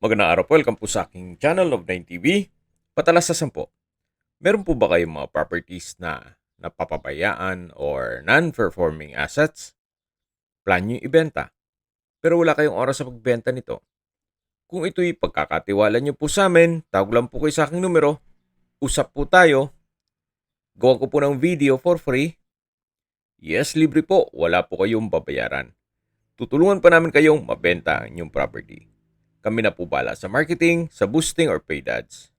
Magandang araw po, welcome po sa aking channel of 9TV. Patalasasan po, meron po ba kayong mga properties na napapabayaan or non-performing assets? Plan nyo ibenta, pero wala kayong oras sa pagbenta nito. Kung ito'y pagkakatiwala nyo po sa amin, tawag lang po kayo sa aking numero, usap po tayo, gawa ko po ng video for free. Yes, libre po, wala po kayong babayaran. Tutulungan pa namin kayong mabenta ang inyong property. Kami na po bala sa marketing, sa boosting or paid ads.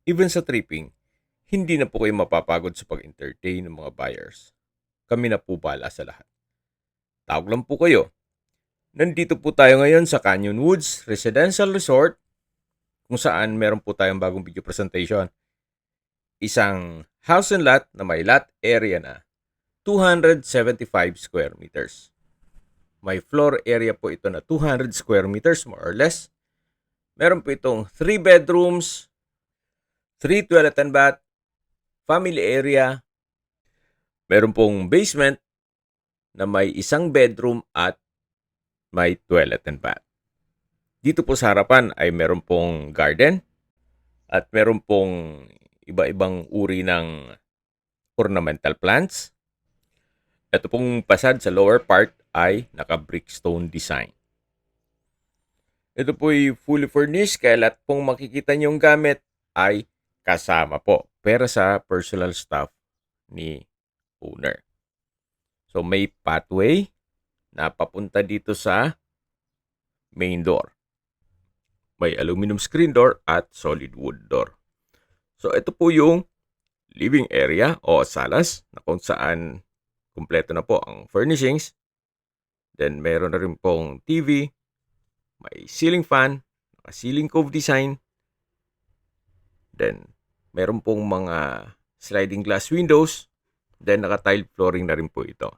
Even sa tripping, hindi na po kayo mapapagod sa pag-entertain ng mga buyers. Kami na po bala sa lahat. Tawag lang po kayo. Nandito po tayo ngayon sa Canyon Woods Residential Resort kung saan meron po tayong bagong video presentation. Isang house and lot na may lot area na 275 square meters. May floor area po ito na 200 square meters more or less. Meron po itong 3 bedrooms, 3 toilet and bath, family area. Meron pong basement na may isang bedroom at may toilet and bath. Dito po sa harapan ay meron pong garden at meron pong iba-ibang uri ng ornamental plants. Ito pong pasad sa lower part ay naka-brickstone design. Ito po ay fully furnished kaya lahat pong makikita niyong gamit ay kasama po pero sa personal stuff ni owner. So may pathway na papunta dito sa main door. May aluminum screen door at solid wood door. So ito po yung living area o salas na kung saan kumpleto na po ang furnishings. Then meron na rin pong TV, may ceiling fan, naka-ceiling cove design. Then meron pong mga sliding glass windows. Then naka-tile flooring na rin po ito.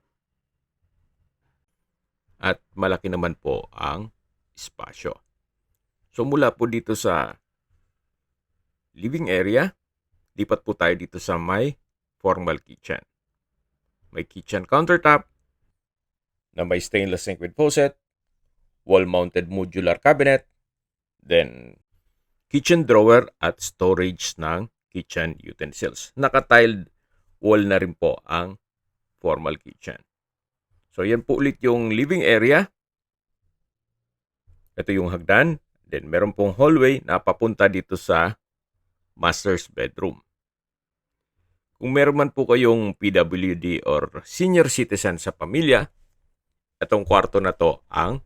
At malaki naman po ang espasyo. So mula po dito sa living area, lipat po tayo dito sa may formal kitchen. May kitchen countertop na may stainless sink with faucet, wall-mounted modular cabinet, then kitchen drawer at storage ng kitchen utensils. Naka-tiled wall na rin po ang formal kitchen. So yan po ulit yung living area. Ito yung hagdan. Then meron pong hallway na papunta dito sa master's bedroom. Kung meron man po kayong PWD or senior citizen sa pamilya, itong kwarto na to ang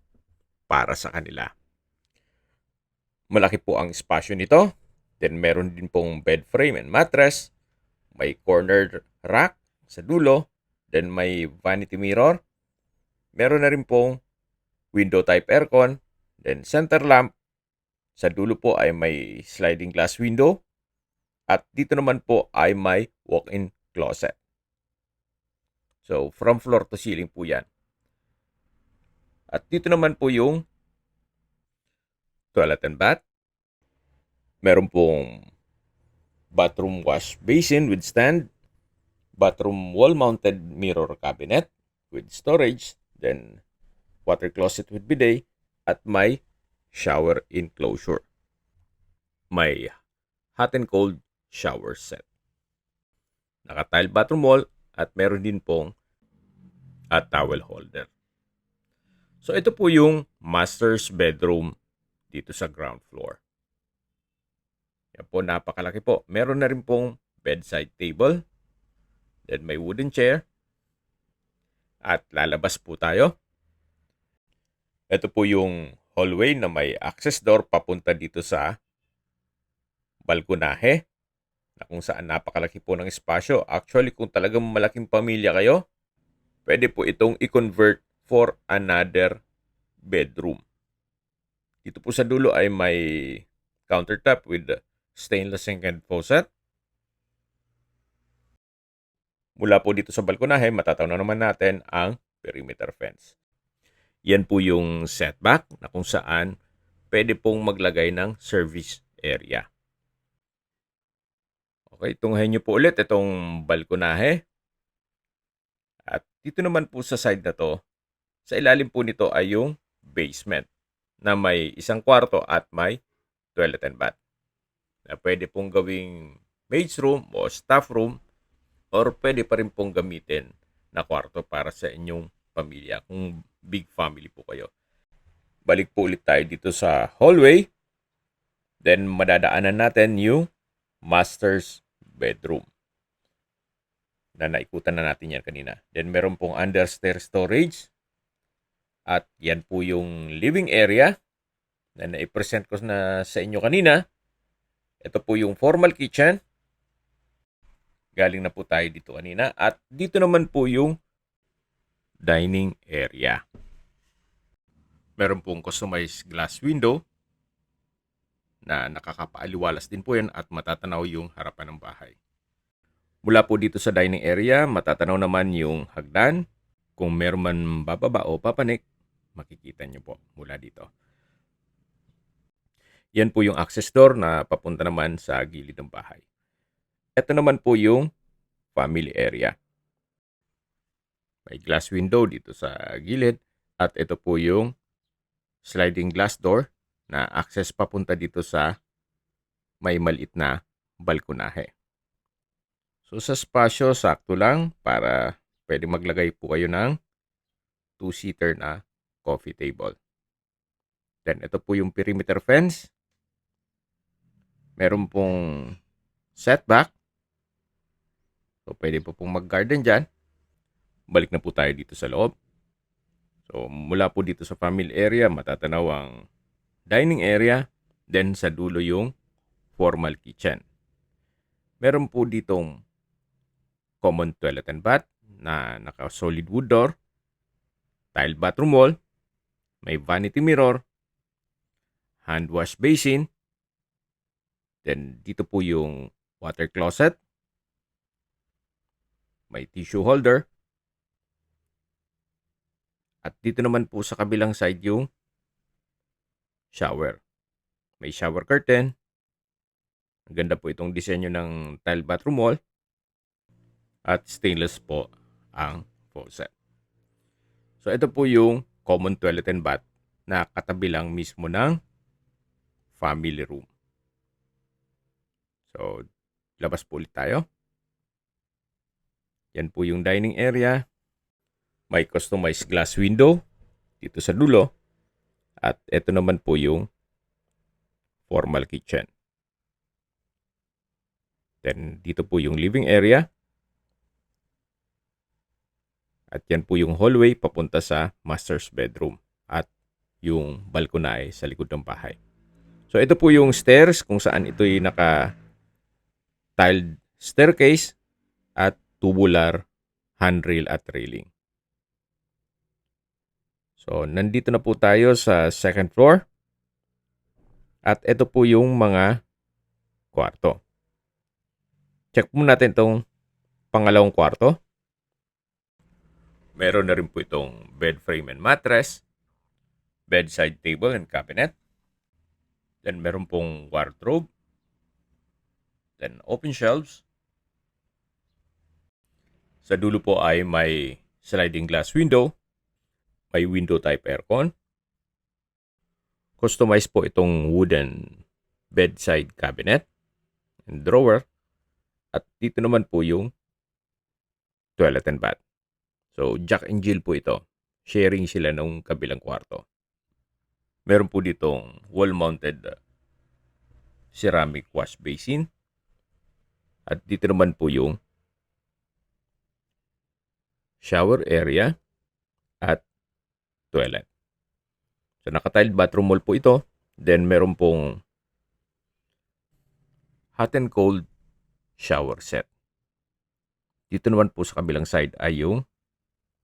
para sa kanila. Malaki po ang espasyo nito. Then meron din pong bed frame and mattress. May corner rack sa dulo. Then may vanity mirror. Meron na rin pong window type aircon. Then center lamp. Sa dulo po ay may sliding glass window. At dito naman po ay may walk-in closet. So from floor to ceiling po yan. At dito naman po yung toilet and bath. Meron pong bathroom wash basin with stand. Bathroom wall-mounted mirror cabinet with storage. Then water closet with bidet. At may shower enclosure. May hot and cold shower set. Naka-tile bathroom wall at meron din pong towel holder. So ito po yung master's bedroom dito sa ground floor. Yan po, napakalaki po. Meron na rin pong bedside table. Then may wooden chair. At lalabas po tayo. Ito po yung hallway na may access door papunta dito sa balkonahe. Na kung saan napakalaki po ng espasyo. Actually, kung talagang malaking pamilya kayo, pwede po itong i-convert for another bedroom. Dito po sa dulo ay may countertop with stainless sink and faucet. Mula po dito sa balkonahe, matatanaw naman natin ang perimeter fence. Yan po yung setback na kung saan pwede pong maglagay ng service area. Okay, tunghayin nyo po ulit itong balkonahe. At dito naman po sa side na to, sa ilalim po nito ay yung basement na may isang kwarto at may toilet and bath. Na pwede pong gawing maid's room o staff room, or pwede pa rin pong gamitin na kwarto para sa inyong pamilya kung big family po kayo. Balik po ulit tayo dito sa hallway. Then madadaanan natin yung master's bedroom na naikutan na natin yan kanina. Then meron pong understair storage. At yan po yung living area na naipresent ko na sa inyo kanina. Ito po yung formal kitchen. Galing na po tayo dito kanina. At dito naman po yung dining area. Meron pong customized glass window na nakakapaaliwalas din po yan at matatanaw yung harapan ng bahay. Mula po dito sa dining area, matatanaw naman yung hagdan. Kung meron man bababa o papanik, makikita nyo po mula dito. Yan po yung access door na papunta naman sa gilid ng bahay. Ito naman po yung family area. May glass window dito sa gilid at ito po yung sliding glass door na access papunta dito sa may maliit na balkonahe. So sa spasyo, sakto lang para pwede maglagay po kayo ng 2-seater na coffee table. Then ito po yung perimeter fence. Meron pong setback. So pwede po pong mag-garden dyan. Balik na po tayo dito sa loob. So mula po dito sa family area, matatanaw ang dining area, then sa dulo yung formal kitchen. Meron po ditong common toilet and bath na naka-solid wood door, tile bathroom wall, may vanity mirror, hand wash basin, then dito po yung water closet, may tissue holder, at dito naman po sa kabilang side yung shower. May shower curtain. Ang ganda po itong disenyo ng tile bathroom wall. At stainless po ang faucet. So ito po yung common toilet and bath na katabi lang mismo ng family room. So labas po ulit tayo. Yan po yung dining area. May customized glass window dito sa dulo. At ito naman po yung formal kitchen. Then dito po yung living area. At yan po yung hallway papunta sa master's bedroom. At yung balkonahe sa likod ng bahay. So ito po yung stairs kung saan ito'y naka-tiled staircase at tubular handrail at railing. So nandito na po tayo sa second floor. At ito po yung mga kwarto. Check po natin itong pangalawang kwarto. Meron na rin po itong bed frame and mattress, bedside table and cabinet. Then meron pong wardrobe. Then open shelves. Sa dulo po ay may sliding glass window. May window type aircon. Customized po itong wooden bedside cabinet and drawer. At dito naman po yung toilet and bath. So, Jack and Jill po ito. Sharing sila ng kabilang kwarto. Meron po ditong wall-mounted ceramic wash basin. At dito naman po yung shower area at toilet. So, naka-tiled bathroom wall po ito. Then, meron pong hot and cold shower set. Dito naman po sa kabilang side ay yung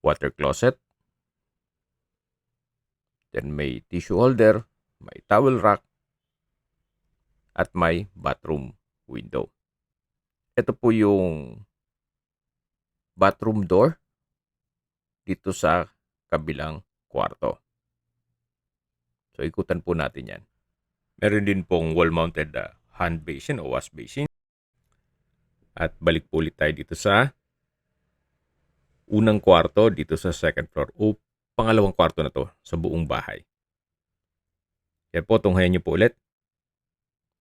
water closet. Then may tissue holder, may towel rack, at may bathroom window. Ito po yung bathroom door dito sa kabilang kwarto. So ikutan po natin yan. Meron din pong wall-mounted hand basin o wash basin. At balik po ulit tayo dito sa unang kwarto dito sa second floor o pangalawang kwarto na to sa buong bahay. Kaya po, tunghayan nyo po ulit.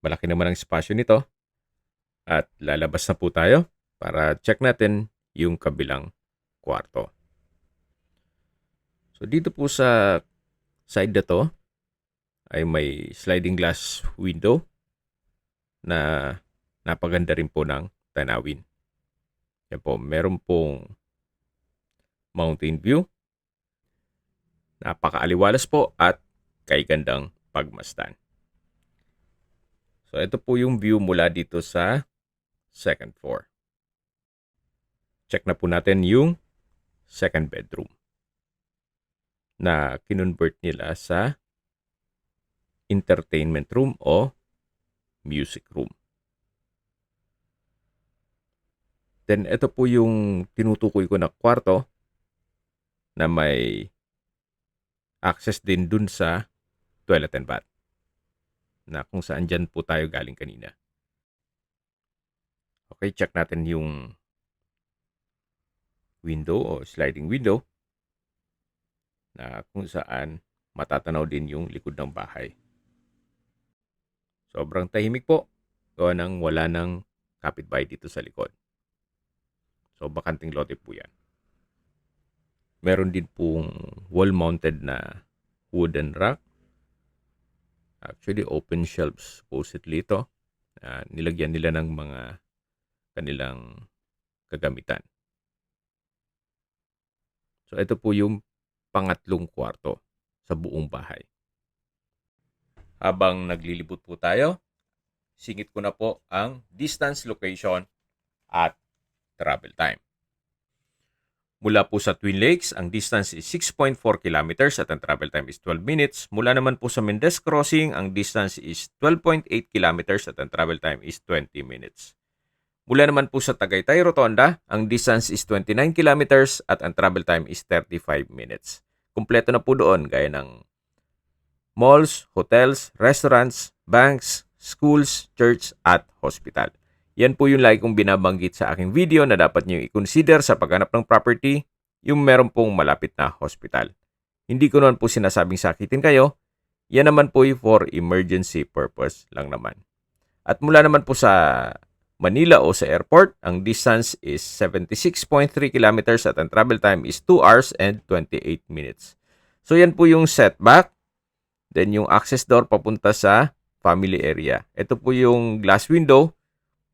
malaki naman ang espasyo nito. At lalabas na po tayo para check natin yung kabilang kwarto. So dito po sa side na to ay may sliding glass window na napaganda rin po ng tanawin. Yan po, meron pong mountain view. Napakaaliwalas po at kay gandang pagmasdan. So ito po yung view mula dito sa second floor. Check na po natin yung second bedroom na kinonvert nila sa entertainment room o music room. Then ito po yung tinutukoy ko na kwarto na may access din dun sa toilet and bath na kung saan dyan po tayo galing kanina. Okay, check natin yung window o sliding window na kung saan matatanaw din yung likod ng bahay. Sobrang tahimik po. Gawa nang wala ng kapitbahay dito sa likod. So, bakanting lote po yan. Meron din pong wall-mounted na wooden rack. Actually, open shelves supposedly ito. Nilagyan nila ng mga kanilang kagamitan. So, ito po yung pangatlong kwarto sa buong bahay. Habang naglilibot po tayo, singit ko na po ang distance, location, at travel time. Mula po sa Twin Lakes, ang distance is 6.4 kilometers at ang travel time is 12 minutes. Mula naman po sa Mendez Crossing, ang distance is 12.8 kilometers at ang travel time is 20 minutes. Mula naman po sa Tagaytay Rotonda, ang distance is 29 kilometers at ang travel time is 35 minutes. Kumpleto na po doon gaya ng malls, hotels, restaurants, banks, schools, church at hospital. Yan po yung lagi kong binabanggit sa aking video na dapat nyo i-consider sa paghanap ng property, yung meron pong malapit na hospital. Hindi ko naman po sinasabing sakitin kayo, yan naman po for emergency purpose lang naman. At mula naman po sa Manila o sa airport, ang distance is 76.3 kilometers at ang travel time is 2 hours and 28 minutes. So yan po yung setback. Then yung access door papunta sa family area. Ito po yung glass window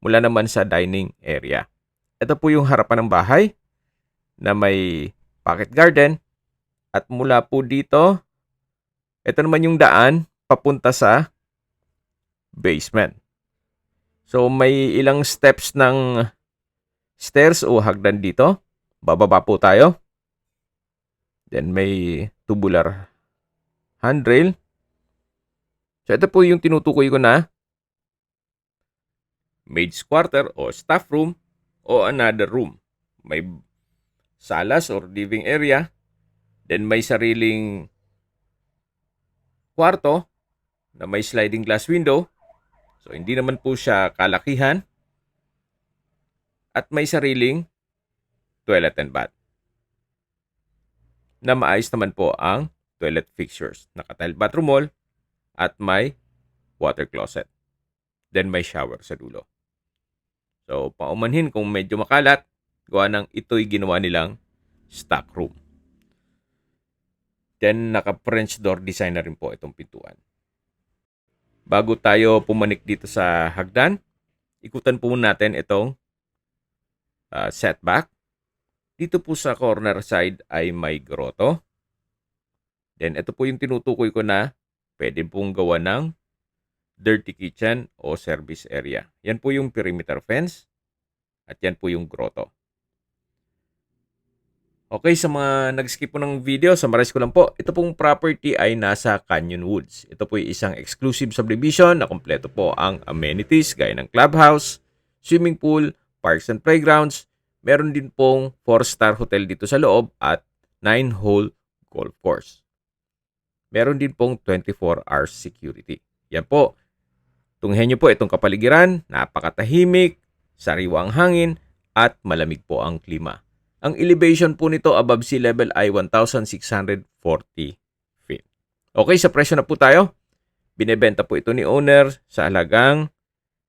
mula naman sa dining area. Ito po yung harapan ng bahay na may pocket garden. At mula po dito, ito naman yung daan papunta sa basement. So may ilang steps ng stairs o hagdan dito. Bababa po tayo. Then may tubular handrail. So ito po yung tinutukoy ko na maid's quarter o staff room o another room. May salas or living area. Then may sariling kwarto na may sliding glass window. So hindi naman po siya kalakihan. At may sariling toilet and bath. Na maayos naman po ang toilet fixtures. Naka-tile bathroom wall at may water closet. Then may shower sa dulo. So paumanhin kung medyo makalat, gawa ng ito'y ginawa nilang stock room. Then naka-French door design na rin po itong pintuan. Bago tayo pumanik dito sa hagdan, ikutan po natin itong setback. Dito po sa corner side ay may grotto. Then ito po yung tinutukoy ko na pwede pong gawa ng dirty kitchen o service area. Yan po yung perimeter fence at yan po yung grotto. Okay, sa mga nag-skip po ng video, summarize ko lang po. Ito pong property ay nasa Canyon Woods. Ito po ay isang exclusive subdivision na kompleto po ang amenities gaya ng clubhouse, swimming pool, parks and playgrounds. Meron din pong 4-star hotel dito sa loob at 9-hole golf course. Meron din pong 24 hours security. Yan po. Tunghen nyo po itong kapaligiran, napakatahimik, sariwa ang hangin, at malamig po ang klima. Ang elevation po nito above sea level ay 1,640 feet. Okay, sa presyo na po tayo. Binebenta po ito ni owner sa halagang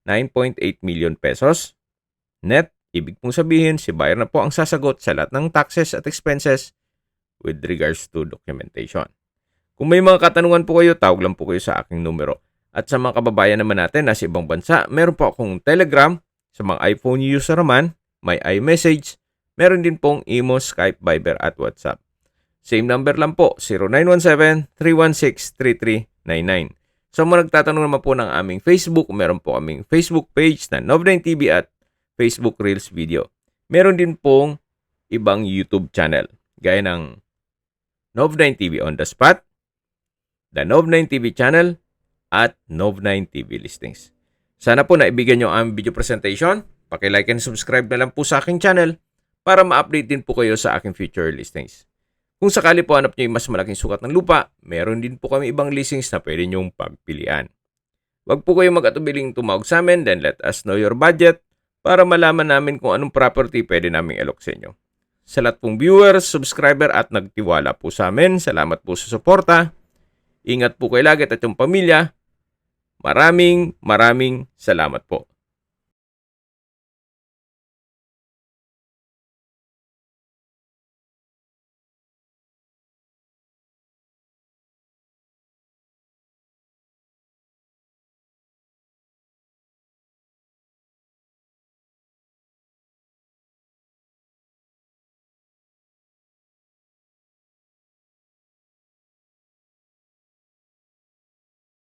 9.8 million pesos. Net, ibig pong sabihin, si buyer na po ang sasagot sa lahat ng taxes at expenses with regards to documentation. Kung may mga katanungan po kayo, tawag lang po kayo sa aking numero. At sa mga kababayan naman natin na sa ibang bansa, meron po akong Telegram. Sa mga iPhone user naman, may iMessage. Meron din pong Imo, Skype, Viber at WhatsApp. Same number lang po, 0917-316-3399. Sa mga nagtatanong naman po ng aming Facebook, meron po kaming Facebook page na Nov9TV at Facebook Reels Video. Meron din pong ibang YouTube channel, gaya ng Nov9TV On The Spot, The Nov9TV Channel, at Nov9TV Listings. Sana po naibigan nyo ang video presentation. Paki-like and subscribe na lang po sa aking channel para ma-update din po kayo sa aking future listings. Kung sakali po hanap nyo yung mas malaking sukat ng lupa, meron din po kami ibang listings na pwede nyong pagpilian. Huwag po kayong mag-atubiling tumawag sa amin, then let us know your budget para malaman namin kung anong property pwede naming alok sa inyo. Sa lahat pong viewers, subscriber at nagtiwala po sa amin, salamat po sa suporta. Ingat po kayo lagi at yung pamilya. Maraming salamat po.